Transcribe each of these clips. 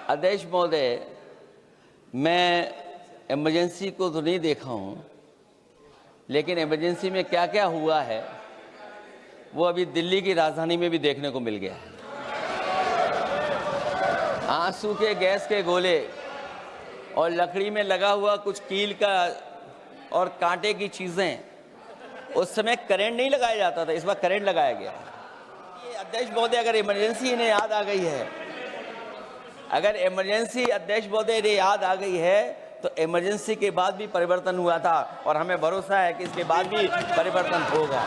अध्यक्ष महोदय, मैं इमरजेंसी को तो नहीं देखा हूँ, लेकिन इमरजेंसी में क्या क्या हुआ है वो अभी दिल्ली की राजधानी में भी देखने को मिल गया है। आंसू के गैस के गोले और लकड़ी में लगा हुआ कुछ कील का और कांटे की चीज़ें, उस समय करंट नहीं लगाया जाता था, इस बार करंट लगाया गया। ये अध्यक्ष महोदय, अगर इमरजेंसी इन्हें याद आ गई है, अगर इमरजेंसी अध्यक्ष महोदय ने याद आ गई है, तो इमरजेंसी के बाद भी परिवर्तन हुआ था और हमें भरोसा है कि इसके बाद भी परिवर्तन होगा।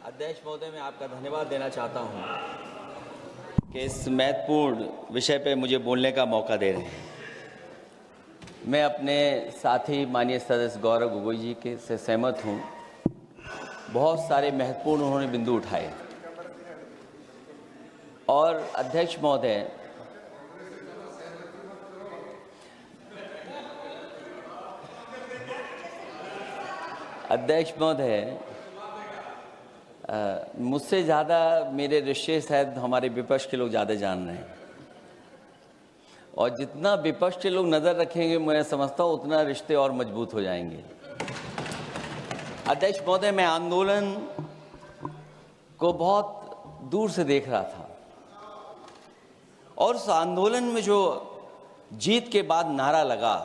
अध्यक्ष महोदय, मैं आपका धन्यवाद देना चाहता हूं कि इस महत्वपूर्ण विषय पे मुझे बोलने का मौका दे रहे हैं। मैं अपने साथी माननीय सदस्य गौरव गोगोई जी के से सहमत हूं। बहुत सारे महत्वपूर्ण उन्होंने बिंदु उठाए और अध्यक्ष महोदय, मुझसे ज़्यादा मेरे रिश्ते शायद हमारे विपक्ष के लोग ज़्यादा जान रहे हैं, और जितना विपक्ष के लोग नज़र रखेंगे, मैं समझता हूँ उतना रिश्ते और मजबूत हो जाएंगे। अध्यक्ष महोदय, मैं आंदोलन को बहुत दूर से देख रहा था और उस आंदोलन में जो जीत के बाद नारा लगा,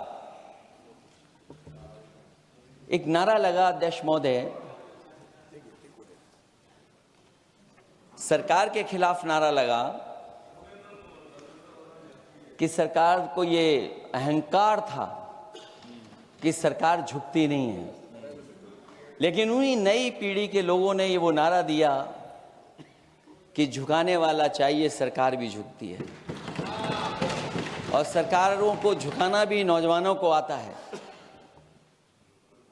एक नारा लगा अध्यक्ष महोदय, सरकार के खिलाफ नारा लगा कि सरकार को ये अहंकार था कि सरकार झुकती नहीं है, लेकिन उन्हीं नई पीढ़ी के लोगों ने ये वो नारा दिया कि झुकाने वाला चाहिए, सरकार भी झुकती है और सरकारों को झुकाना भी नौजवानों को आता है।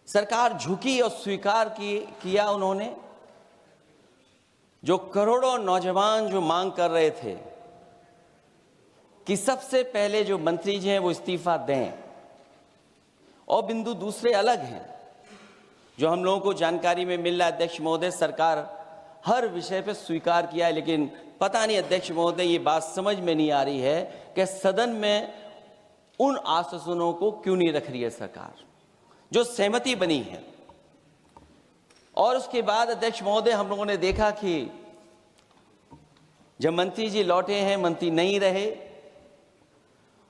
सरकार झुकी और स्वीकार किया उन्होंने। जो करोड़ों नौजवान जो मांग कर रहे थे कि सबसे पहले जो मंत्री जी हैं वो इस्तीफा दें, और बिंदु दूसरे अलग हैं जो हम लोगों को जानकारी में मिल रहा है। अध्यक्ष महोदय, सरकार हर विषय पे स्वीकार किया है, लेकिन पता नहीं अध्यक्ष महोदय, ये बात समझ में नहीं आ रही है कि सदन में उन आश्वासनों को क्यों नहीं रख रही है सरकार जो सहमति बनी है। और उसके बाद अध्यक्ष महोदय, हम लोगों ने देखा कि जब मंत्री जी लौटे हैं, मंत्री नहीं रहे,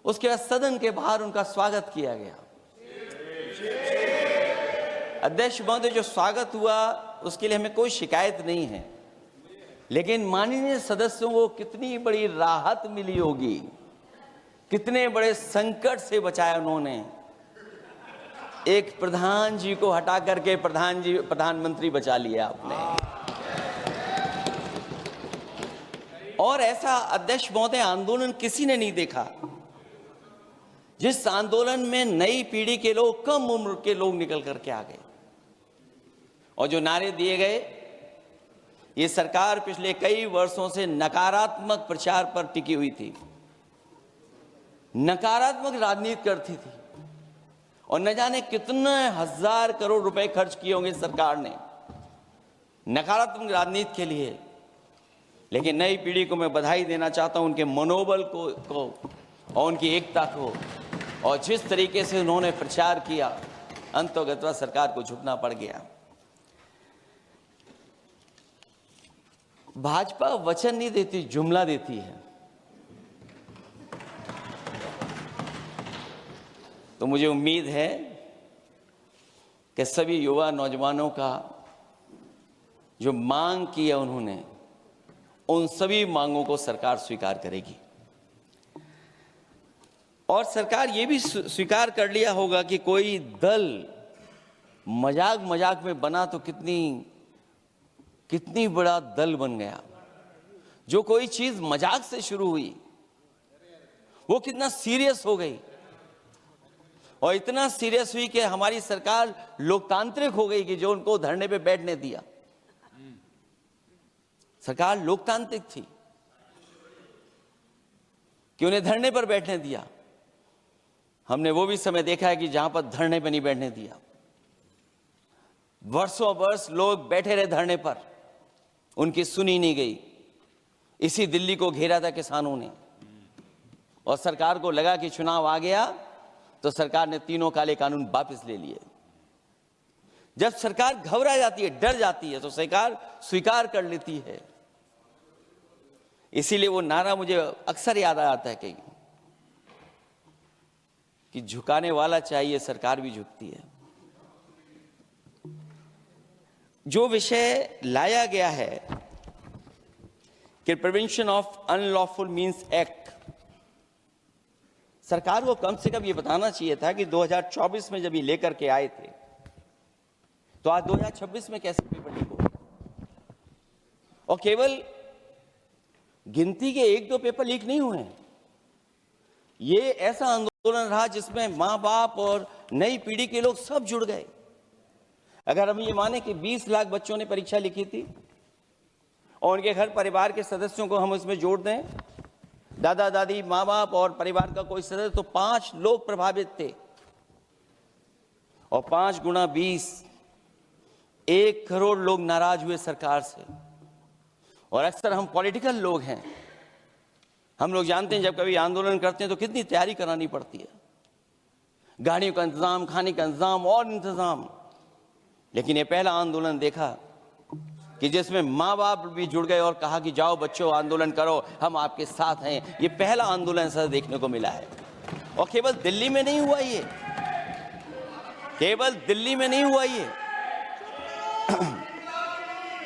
उसके बाद सदन के बाहर उनका स्वागत किया गया। अध्यक्ष महोदय, जो स्वागत हुआ उसके लिए हमें कोई शिकायत नहीं है, लेकिन माननीय सदस्यों को कितनी बड़ी राहत मिली होगी, कितने बड़े संकट से बचाया उन्होंने। एक प्रधान जी को हटा करके प्रधानमंत्री बचा लिया आपने। और ऐसा अध्यक्ष महोदय आंदोलन किसी ने नहीं देखा, जिस आंदोलन में नई पीढ़ी के लोग, कम उम्र के लोग निकल करके आ गए और जो नारे दिए गए। ये सरकार पिछले कई वर्षों से नकारात्मक प्रचार पर टिकी हुई थी, नकारात्मक राजनीति करती थी और न जाने कितने हजार करोड़ रुपए खर्च किए होंगे सरकार ने नकारात्मक राजनीति के लिए। लेकिन नई पीढ़ी को मैं बधाई देना चाहता हूं, उनके मनोबल को और उनकी एकता को, और जिस तरीके से उन्होंने प्रचार किया, अंततः सरकार को झुकना पड़ गया। भाजपा वचन नहीं देती, जुमला देती है। तो मुझे उम्मीद है कि सभी युवा नौजवानों का जो मांग की है उन्होंने, उन सभी मांगों को सरकार स्वीकार करेगी। और सरकार ये भी स्वीकार कर लिया होगा कि कोई दल मजाक में बना तो कितनी बड़ा दल बन गया। जो कोई चीज मजाक से शुरू हुई वो कितना सीरियस हो गई, और इतना सीरियस हुई कि हमारी सरकार लोकतांत्रिक हो गई कि जो उनको धरने पे बैठने दिया। सरकार लोकतांत्रिक थी कि उन्हें धरने पर बैठने दिया। हमने वो भी समय देखा है कि जहां पर धरने पर नहीं बैठने दिया। वर्षों वर्ष लोग बैठे रहे धरने पर, उनकी सुनी नहीं गई। इसी दिल्ली को घेरा था किसानों ने, और सरकार को लगा कि चुनाव आ गया तो सरकार ने तीनों काले कानून वापस ले लिए। जब सरकार घबरा जाती है, डर जाती है, तो सरकार स्वीकार कर लेती है। इसीलिए वो नारा मुझे अक्सर याद आता है कहीं कि झुकाने वाला चाहिए, सरकार भी झुकती है। जो विषय लाया गया है कि prevention of unlawful means act, सरकार को कम से कम ये बताना चाहिए था कि 2024 में जब ये लेकर के आए थे तो आज 2026 में कैसे पेपर लीक हो। और केवल गिनती के 1-2 पेपर लीक नहीं हुए, ये ऐसा आंदोलन रहा जिसमें मां बाप और नई पीढ़ी के लोग सब जुड़ गए। अगर हम ये माने कि 20 लाख बच्चों ने परीक्षा लिखी थी और उनके घर परिवार के सदस्यों को हम इसमें जोड़ दें, दादा दादी, माँ बाप और परिवार का कोई सदस्य, तो 5 लोग प्रभावित थे। और 5 गुणा 20, 1 करोड़ लोग नाराज हुए सरकार से। और अक्सर हम पॉलिटिकल लोग हैं, हम लोग जानते हैं जब कभी आंदोलन करते हैं तो कितनी तैयारी करानी पड़ती है, गाड़ियों का इंतजाम, खाने का इंतजाम और इंतजाम। लेकिन ये पहला आंदोलन देखा कि जिसमें माँ बाप भी जुड़ गए और कहा कि जाओ बच्चों आंदोलन करो, हम आपके साथ हैं। ये पहला आंदोलन ऐसा देखने को मिला है। और केवल दिल्ली में नहीं हुआ ये, केवल दिल्ली में नहीं हुआ ये।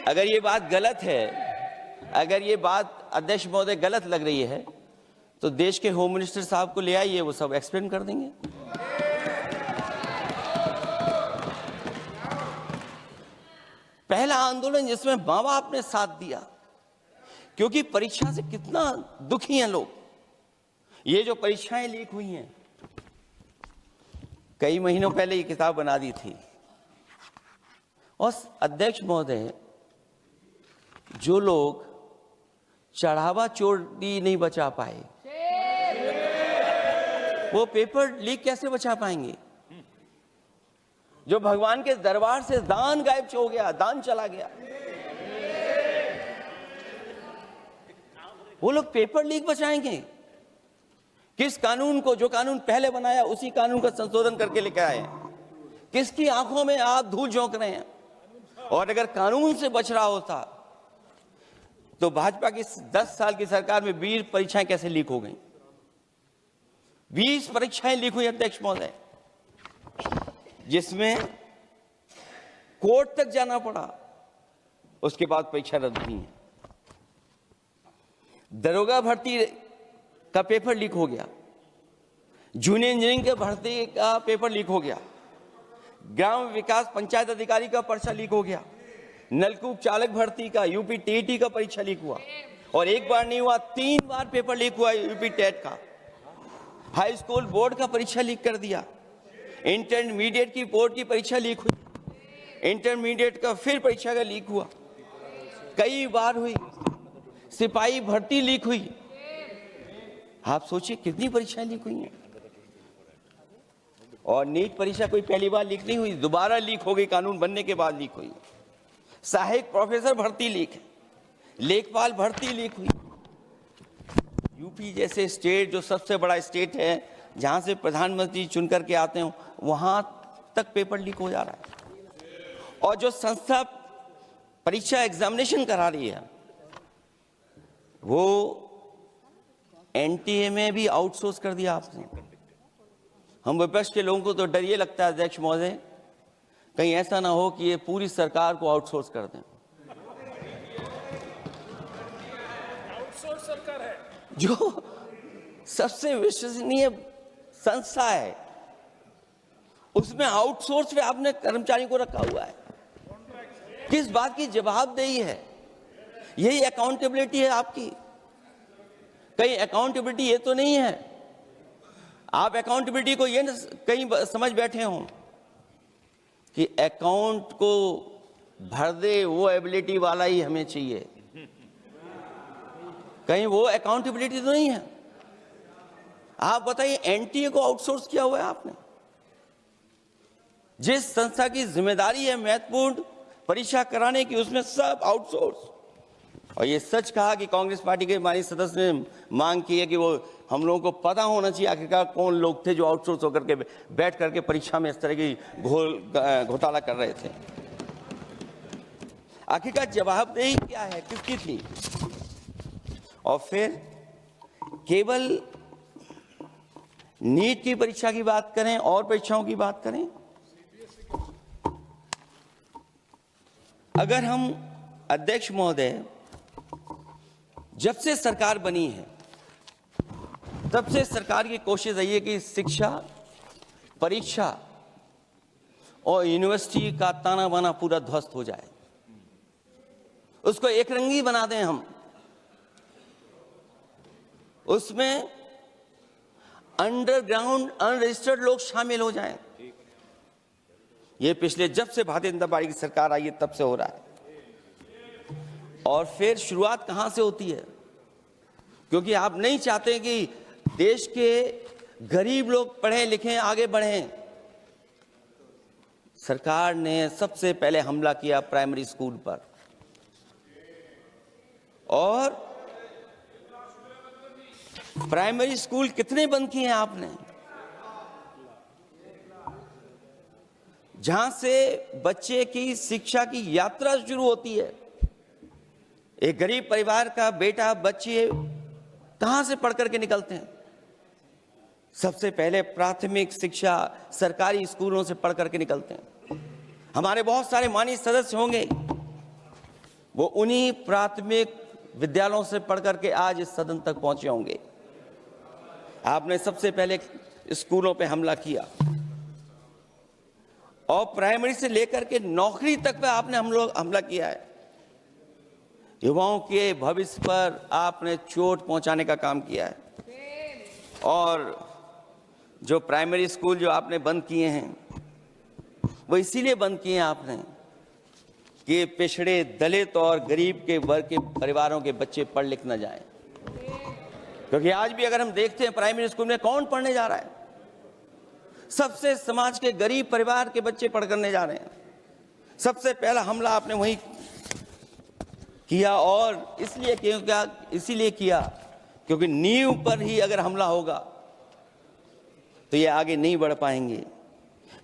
अगर ये बात गलत है, अगर ये बात अध्यक्ष महोदय गलत लग रही है, तो देश के होम मिनिस्टर साहब को ले आइए, वो सब एक्सप्लेन कर देंगे। पहला आंदोलन जिसमें माँ बाप ने साथ दिया, क्योंकि परीक्षा से कितना दुखी हैं लोग। ये जो परीक्षाएं लीक हुई हैं, कई महीनों पहले ये किताब बना दी थी। और अध्यक्ष महोदय, जो लोग चढ़ावा चोरी नहीं बचा पाए, वो पेपर लीक कैसे बचा पाएंगे? जो भगवान के दरबार से दान गायब हो गया, दान चला गया, वो लोग पेपर लीक बचाएंगे? किस कानून को, जो कानून पहले बनाया उसी कानून का संशोधन करके लेकर आए? किसकी आंखों में आप धूल झोंक रहे हैं? और अगर कानून से बच रहा होता तो भाजपा की 10 साल की सरकार में 20 परीक्षाएं कैसे लीक हो गई? 20 परीक्षाएं लीक हुई अध्यक्ष महोदय, जिसमें कोर्ट तक जाना पड़ा, उसके बाद परीक्षा रद्द हुई है। दरोगा भर्ती का पेपर लीक हो गया, जूनियर इंजीनियरिंग के भर्ती का पेपर लीक हो गया, ग्राम विकास पंचायत अधिकारी का पर्चा लीक हो गया, नलकूप चालक भर्ती का, यूपी टीईटी का परीक्षा लीक हुआ। और एक बार नहीं हुआ, 3 बार पेपर लीक हुआ यूपी टेट का। हाई स्कूल बोर्ड का परीक्षा लीक कर दिया, इंटरमीडिएट की बोर्ड की परीक्षा लीक हुई, इंटरमीडिएट का फिर परीक्षा का लीक हुआ, कई बार हुई। सिपाही भर्ती लीक हुई। आप सोचिए कितनी परीक्षाएं लीक हुई हैं। और नीट परीक्षा कोई पहली बार लीक नहीं हुई, दोबारा लीक हो गई, कानून बनने के बाद लीक हुई। सहायक प्रोफेसर भर्ती लीक है, लेखपाल भर्ती लीक हुई। यूपी जैसे स्टेट, जो सबसे बड़ा स्टेट है, जहां से प्रधानमंत्री चुन करके आते हो, वहां तक पेपर लीक हो जा रहा है। और जो संस्था परीक्षा एग्जामिनेशन करा रही है, वो एनटीए में भी आउटसोर्स कर दिया आपने। हम विपक्ष के लोगों को तो डर ये लगता है अध्यक्ष महोदय, कहीं ऐसा ना हो कि ये पूरी सरकार को आउटसोर्स कर दें। आउटसोर्स सरकार है, जो सबसे विश्वसनीय संस्था है, उसमें आउटसोर्स पे आपने कर्मचारियों को रखा हुआ है। किस बात की जवाबदेही है? यही अकाउंटेबिलिटी है आपकी? कहीं अकाउंटेबिलिटी ये तो नहीं है, आप अकाउंटेबिलिटी को ये कहीं समझ बैठे हो कि अकाउंट को भर दे वो एबिलिटी वाला ही हमें चाहिए? कहीं वो अकाउंटेबिलिटी तो नहीं है। आप बताइए, एनटीए को आउटसोर्स किया हुआ है आपने। जिस संस्था की जिम्मेदारी है महत्वपूर्ण परीक्षा कराने की, उसमें सब आउटसोर्स। और ये सच कहा कि कांग्रेस पार्टी के माननीय सदस्य ने मांग की है कि वो हम लोगों को पता होना चाहिए आखिरकार कौन लोग थे जो आउटसोर्स होकर के बैठ करके परीक्षा में इस तरह की घोटाला कर रहे थे। आखिरकार जवाबदेही क्या है, किसकी थी? और फिर केवल नीट की परीक्षा की बात करें और परीक्षाओं की बात करें, अगर हम अध्यक्ष महोदय, जब से सरकार बनी है तब से सरकार की कोशिश रही है कि शिक्षा, परीक्षा और यूनिवर्सिटी का ताना बाना पूरा ध्वस्त हो जाए, उसको एक रंगी बना दें हम, उसमें अंडरग्राउंड अनरजिस्टर्ड लोग शामिल हो जाएं। ये पिछले जब से भारतीय जनता पार्टी की सरकार आई है तब से हो रहा है। और फिर शुरुआत कहां से होती है? क्योंकि आप नहीं चाहते कि देश के गरीब लोग पढ़ें लिखें आगे बढ़ें। सरकार ने सबसे पहले हमला किया प्राइमरी स्कूल पर, और प्राइमरी स्कूल कितने बंद किए हैं आपने? जहां से बच्चे की शिक्षा की यात्रा शुरू होती है। एक गरीब परिवार का बेटा, बच्चे कहां से पढ़ करके निकलते हैं? सबसे पहले प्राथमिक शिक्षा सरकारी स्कूलों से पढ़ करके निकलते हैं। हमारे बहुत सारे माननीय सदस्य होंगे, वो उन्हीं प्राथमिक विद्यालयों से पढ़ करके आज इस सदन तक पहुंचे होंगे। आपने सबसे पहले स्कूलों पे हमला किया, और प्राइमरी से लेकर के नौकरी तक पे आपने हमला किया है। युवाओं के भविष्य पर आपने चोट पहुंचाने का काम किया है। और जो प्राइमरी स्कूल जो आपने बंद किए हैं, वो इसीलिए बंद किए हैं आपने कि पिछड़े, दलित और गरीब के वर्ग के परिवारों के बच्चे पढ़ लिख न जाएं। क्योंकि आज भी अगर हम देखते हैं प्राइमरी स्कूल में कौन पढ़ने जा रहा है? सबसे समाज के गरीब परिवार के बच्चे पढ़ करने जा रहे हैं। सबसे पहला हमला आपने वही किया, और इसीलिए किया क्योंकि नींव पर ही अगर हमला होगा तो ये आगे नहीं बढ़ पाएंगे।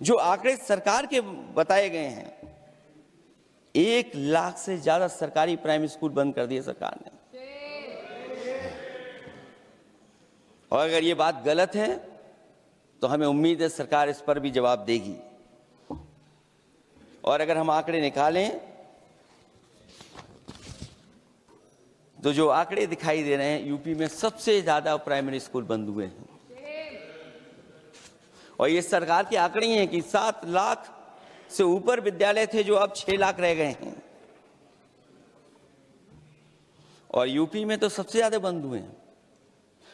जो आंकड़े सरकार के बताए गए हैं, 1 लाख से ज्यादा सरकारी प्राइमरी स्कूल बंद कर दिए सरकार ने। और अगर ये बात गलत है तो हमें उम्मीद है सरकार इस पर भी जवाब देगी। और अगर हम आंकड़े निकालें तो जो आंकड़े दिखाई दे रहे हैं, यूपी में सबसे ज्यादा प्राइमरी स्कूल बंद हुए हैं। और ये सरकार के आंकड़े हैं कि 7 लाख से ऊपर विद्यालय थे जो अब 6 लाख रह गए हैं। और यूपी में तो सबसे ज्यादा बंद हुए हैं।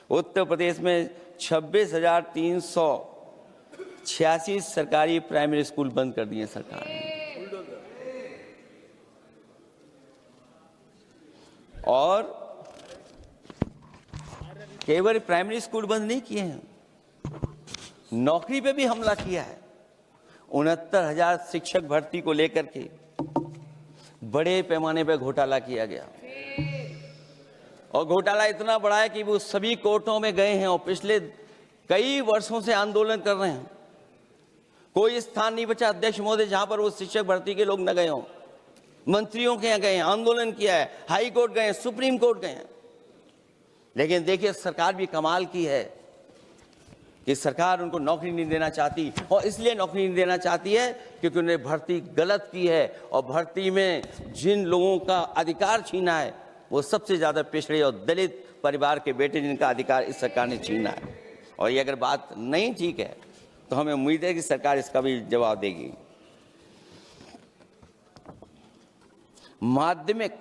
उत्तर प्रदेश में 26,386 सरकारी प्राइमरी स्कूल बंद कर दिए सरकार ने। और केवल प्राइमरी स्कूल बंद नहीं किए हैं, नौकरी पे भी हमला किया है। 69,000 शिक्षक भर्ती को लेकर के बड़े पैमाने पर घोटाला किया गया। और घोटाला इतना बड़ा है कि वो सभी कोर्टों में गए हैं और पिछले कई वर्षों से आंदोलन कर रहे हैं। कोई स्थान नहीं बचा अध्यक्ष महोदय जहां पर वो शिक्षक भर्ती के लोग न गए हों। मंत्रियों के यहाँ गए हैं, आंदोलन किया है, हाई कोर्ट गए हैं, सुप्रीम कोर्ट गए हैं। लेकिन देखिए सरकार भी कमाल की है कि सरकार उनको नौकरी नहीं देना चाहती। और इसलिए नौकरी नहीं देना चाहती है क्योंकि उन्होंने भर्ती गलत की है। और भर्ती में जिन लोगों का अधिकार छीना है वो सबसे ज्यादा पिछड़े और दलित परिवार के बेटे, जिनका अधिकार इस सरकार ने छीना है। और ये अगर बात नहीं ठीक है तो हमें उम्मीद है कि सरकार इसका भी जवाब देगी। माध्यमिक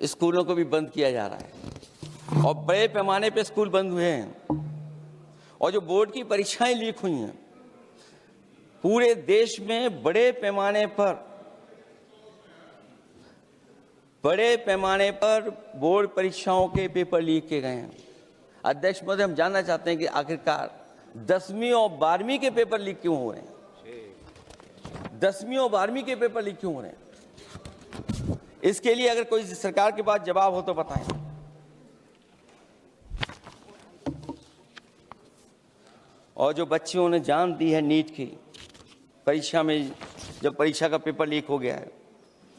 स्कूलों को भी बंद किया जा रहा है और बड़े पैमाने पे स्कूल बंद हुए हैं। और जो बोर्ड की परीक्षाएं लीक हुई हैं, पूरे देश में बड़े पैमाने पर बोर्ड परीक्षाओं के पेपर लीक किए गए हैं। अध्यक्ष महोदय, हम जानना चाहते हैं कि आखिरकार 10वीं और 12वीं के पेपर लीक क्यों हो रहे हैं? 10वीं और 12वीं के पेपर लीक क्यों हो रहे हैं? इसके लिए अगर कोई सरकार के पास जवाब हो तो बताएं। और जो बच्चियों ने जान दी है नीट की परीक्षा में, जब परीक्षा का पेपर लीक हो गया है,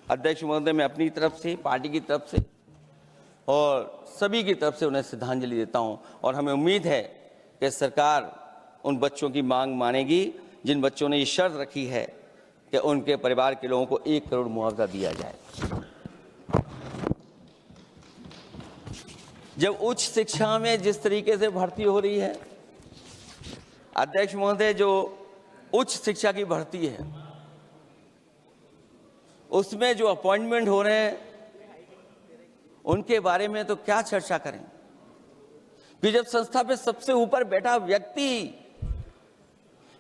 अध्यक्ष महोदय, मैं अपनी तरफ से, पार्टी की तरफ से और सभी की तरफ से उन्हें श्रद्धांजलि देता हूं। और हमें उम्मीद है कि सरकार उन बच्चों की मांग मानेगी जिन बच्चों ने ये शर्त रखी है कि उनके परिवार के लोगों को 1 करोड़ मुआवजा दिया जाए। जब उच्च शिक्षा में जिस तरीके से भर्ती हो रही है, अध्यक्ष महोदय, जो उच्च शिक्षा की भर्ती है उसमें जो अपॉइंटमेंट हो रहे हैं उनके बारे में तो क्या चर्चा करें कि जब संस्था पे सबसे ऊपर बैठा व्यक्ति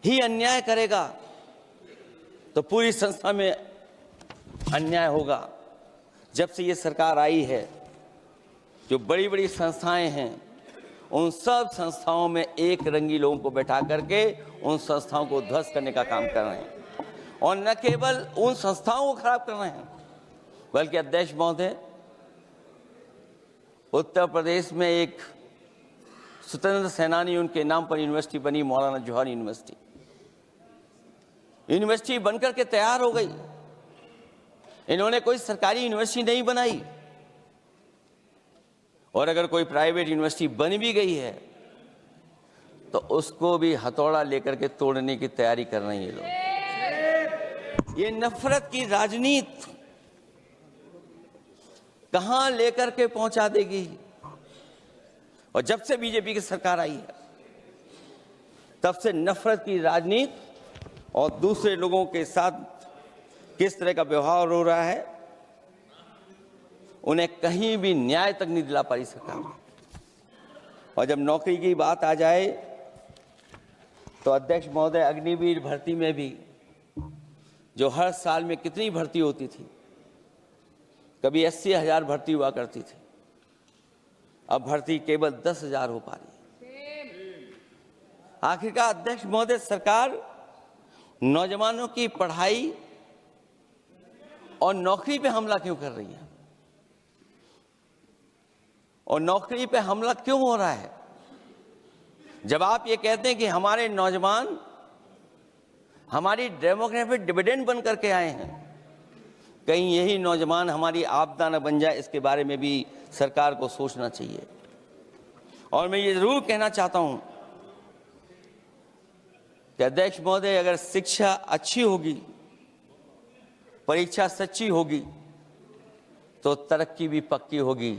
ही अन्याय करेगा तो पूरी संस्था में अन्याय होगा। जब से ये सरकार आई है, जो बड़ी बड़ी संस्थाएं हैं उन सब संस्थाओं में एक रंगी लोगों को बैठा करके उन संस्थाओं को ध्वस्त करने का काम कर रहे हैं। और न केवल उन संस्थाओं को खराब कर रहे हैं, बल्कि अध्यक्ष महोदय, उत्तर प्रदेश में एक स्वतंत्र सेनानी, उनके नाम पर यूनिवर्सिटी बनी, मौलाना जौहर यूनिवर्सिटी। यूनिवर्सिटी बनकर के तैयार हो गई। इन्होंने कोई सरकारी यूनिवर्सिटी नहीं बनाई। और अगर कोई प्राइवेट यूनिवर्सिटी बन भी गई है तो उसको भी हथौड़ा लेकर के तोड़ने की तैयारी कर रहे हैं ये लोग। ये नफरत की राजनीति कहां लेकर के पहुंचा देगी। और जब से बीजेपी की सरकार आई है तब से नफरत की राजनीति और दूसरे लोगों के साथ किस तरह का व्यवहार हो रहा है, उन्हें कहीं भी न्याय तक नहीं दिला पा रही सरकार। और जब नौकरी की बात आ जाए तो अध्यक्ष महोदय, अग्निवीर भर्ती में भी जो हर साल में कितनी भर्ती होती थी, कभी 80,000 भर्ती हुआ करती थी, अब भर्ती केवल 10,000 हो पा रही है। आखिरकार अध्यक्ष महोदय, सरकार नौजवानों की पढ़ाई और नौकरी पे हमला क्यों कर रही है? और नौकरी पे हमला क्यों हो रहा है? जब आप ये कहते हैं कि हमारे नौजवान हमारी डेमोग्राफिक डिविडेंड बन करके आए हैं, कहीं यही नौजवान हमारी आपदा न बन जाए, इसके बारे में भी सरकार को सोचना चाहिए। और मैं ये जरूर कहना चाहता हूं कि अध्यक्ष महोदय, अगर शिक्षा अच्छी होगी, परीक्षा सच्ची होगी, तो तरक्की भी पक्की होगी।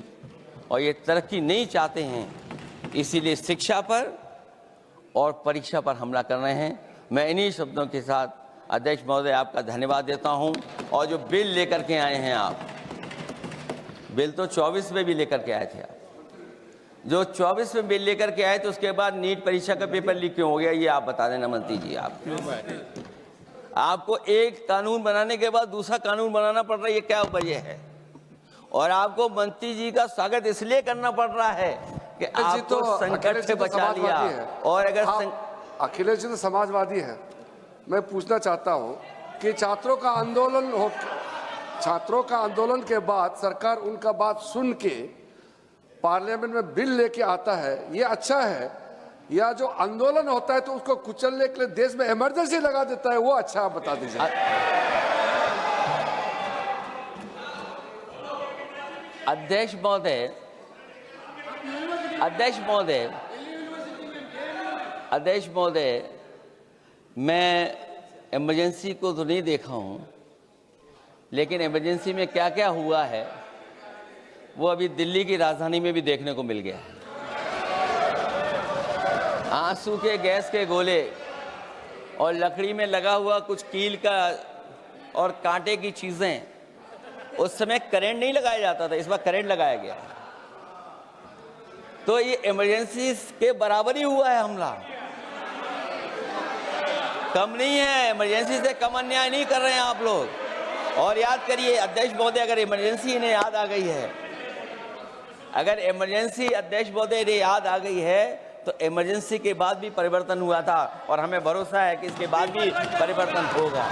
और ये तरक्की नहीं चाहते हैं, इसीलिए शिक्षा पर और परीक्षा पर हमला कर रहे हैं। मैं इन्हीं शब्दों के साथ अध्यक्ष महोदय आपका धन्यवाद देता हूं। और जो बिल लेकर के आए हैं आप, बिल तो 24 में भी लेकर के आए थे आप, जो 24 में बिल लेकर के आए, तो उसके बाद नीट परीक्षा का पेपर लीक क्यों हो गया, ये आप बता देना मंत्री जी। आपको एक कानून बनाने के बाद दूसरा कानून बनाना पड़ रहा है, ये क्या वजह है? और आपको मंत्री जी का स्वागत इसलिए करना पड़ रहा है कि आपको संकट से बचा लिया। और अगर अखिलेश जी तो समाजवादी है। मैं पूछना चाहता हूं कि छात्रों का आंदोलन के बाद सरकार उनका बात सुन के पार्लियामेंट में बिल लेके आता है, ये अच्छा है? या जो आंदोलन होता है तो उसको कुचलने के लिए देश में इमरजेंसी लगा देता है, वो अच्छा? आप बता दीजिए। अध्यक्ष महोदय, मैं इमरजेंसी को तो नहीं देखा हूं, लेकिन इमरजेंसी में क्या क्या हुआ है वो अभी दिल्ली की राजधानी में भी देखने को मिल गया है। आंसू के गैस के गोले और लकड़ी में लगा हुआ कुछ कील का और कांटे की चीजें, उस समय करंट नहीं लगाया जाता था, इस बार करंट लगाया गया। तो ये इमरजेंसी के बराबर ही हुआ है हमला, कम नहीं है। इमरजेंसी से कम अन्याय नहीं कर रहे हैं आप लोग। और याद करिए अध्यक्ष महोदय, अगर इमरजेंसी इन्हें याद आ गई है, अगर इमरजेंसी अध्यक्ष महोदय इन्हें याद आ गई है, तो इमरजेंसी के बाद भी परिवर्तन हुआ था और हमें भरोसा है कि इसके बाद भी परिवर्तन होगा।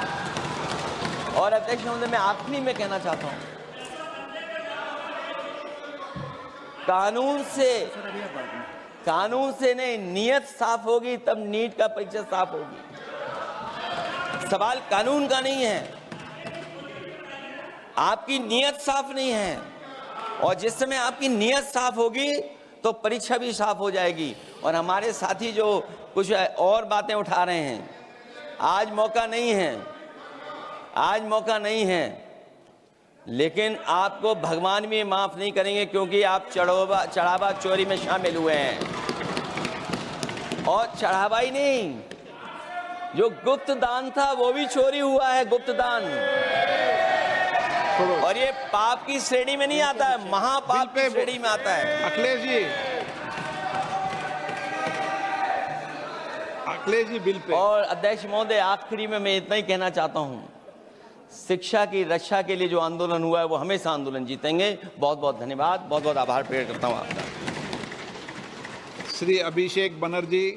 और अध्यक्ष महोदय, मैं आखिरी में कहना चाहता हूं, कानून से नहीं, नियत साफ होगी तब नीट का परीक्षा साफ होगी। सवाल कानून का नहीं है, आपकी नियत साफ नहीं है, और जिस समय आपकी नियत साफ होगी तो परीक्षा भी साफ हो जाएगी। और हमारे साथी जो कुछ और बातें उठा रहे हैं, आज मौका नहीं है, लेकिन आपको भगवान भी माफ नहीं करेंगे, क्योंकि आप चढ़ावा चोरी में शामिल हुए हैं। और चढ़ावा ही नहीं, जो गुप्त दान था वो भी चोरी हुआ है, गुप्त दान। और ये पाप की श्रेणी में नहीं आता है, महापाप की श्रेणी में आता है। Akhilesh ji bill pay. और अध्यक्ष महोदय, आखिरी में मैं इतना ही कहना चाहता हूं, शिक्षा की रक्षा के लिए जो आंदोलन हुआ है वो हमेशा आंदोलन जीतेंगे। बहुत बहुत धन्यवाद, बहुत बहुत आभार प्रकट करता हूं आपका। श्री अभिषेक बनर्जी।